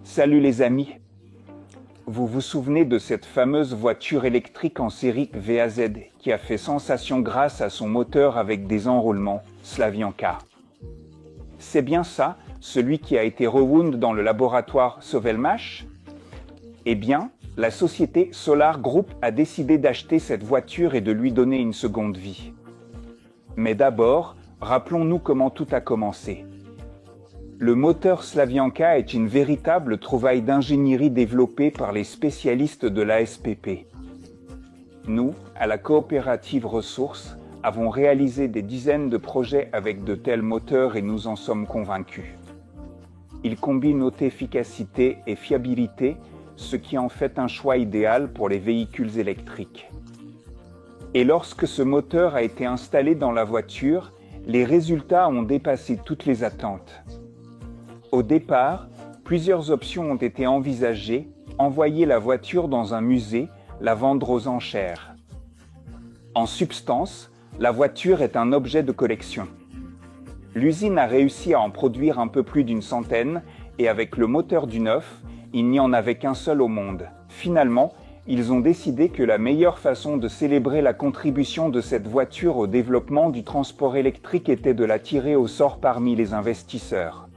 Salut les amis! Vous vous souvenez de cette fameuse voiture électrique en série VAZ qui a fait sensation grâce à son moteur avec des enroulements Slavyanka? C'est bien ça, celui qui a été rewound dans le laboratoire Sovelmash? Eh bien, la société Solar Group a décidé d'acheter cette voiture et de lui donner une seconde vie. Mais d'abord, rappelons-nous comment tout a commencé. Le moteur Slavyanka est une véritable trouvaille d'ingénierie développée par les spécialistes de l'ASPP. Nous, à la coopérative Ressources, avons réalisé des dizaines de projets avec de tels moteurs et nous en sommes convaincus. Ils combinent haute efficacité et fiabilité, ce qui en fait un choix idéal pour les véhicules électriques. Et lorsque ce moteur a été installé dans la voiture, les résultats ont dépassé toutes les attentes. Au départ, plusieurs options ont été envisagées, envoyer la voiture dans un musée, la vendre aux enchères. En substance, la voiture est un objet de collection. L'usine a réussi à en produire un peu plus d'une centaine et avec le moteur du neuf, il n'y en avait qu'un seul au monde. Finalement, ils ont décidé que la meilleure façon de célébrer la contribution de cette voiture au développement du transport électrique était de la tirer au sort parmi les investisseurs.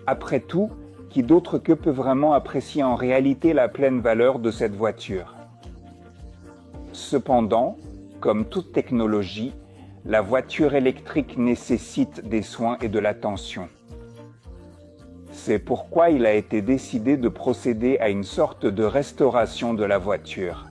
Après tout, qui d'autre que peut vraiment apprécier en réalité la pleine valeur de cette voiture? Cependant, comme toute technologie, la voiture électrique nécessite des soins et de l'attention. C'est pourquoi il a été décidé de procéder à une sorte de restauration de la voiture.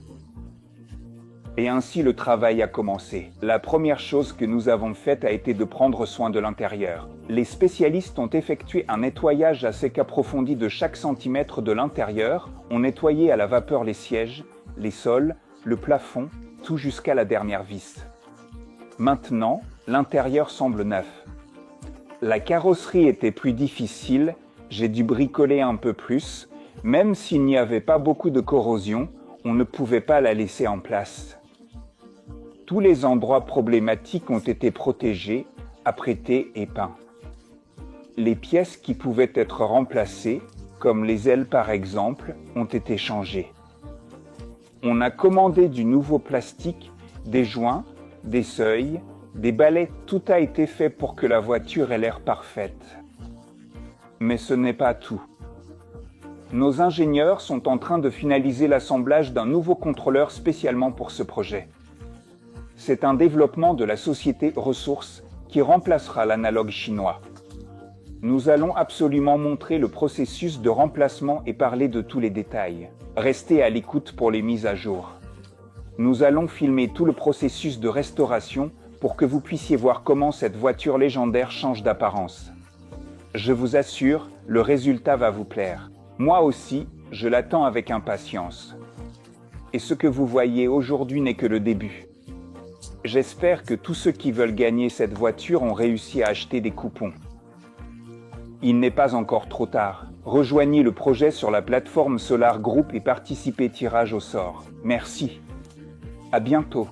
Et ainsi le travail a commencé. La première chose que nous avons faite a été de prendre soin de l'intérieur. Les spécialistes ont effectué un nettoyage à sec approfondi de chaque centimètre de l'intérieur, ont nettoyé à la vapeur les sièges, les sols, le plafond, tout jusqu'à la dernière vis. Maintenant, l'intérieur semble neuf. La carrosserie était plus difficile, j'ai dû bricoler un peu plus, même s'il n'y avait pas beaucoup de corrosion, on ne pouvait pas la laisser en place. Tous les endroits problématiques ont été protégés, apprêtés et peints. Les pièces qui pouvaient être remplacées, comme les ailes par exemple, ont été changées. On a commandé du nouveau plastique, des joints, des seuils, des balais, tout a été fait pour que la voiture ait l'air parfaite. Mais ce n'est pas tout. Nos ingénieurs sont en train de finaliser l'assemblage d'un nouveau contrôleur spécialement pour ce projet. C'est un développement de la société Ressources qui remplacera l'analogue chinois. Nous allons absolument montrer le processus de remplacement et parler de tous les détails. Restez à l'écoute pour les mises à jour. Nous allons filmer tout le processus de restauration pour que vous puissiez voir comment cette voiture légendaire change d'apparence. Je vous assure, le résultat va vous plaire. Moi aussi, je l'attends avec impatience. Et ce que vous voyez aujourd'hui n'est que le début. J'espère que tous ceux qui veulent gagner cette voiture ont réussi à acheter des coupons. Il n'est pas encore trop tard. Rejoignez le projet sur la plateforme Solar Group et participez tirage au sort. Merci. À bientôt.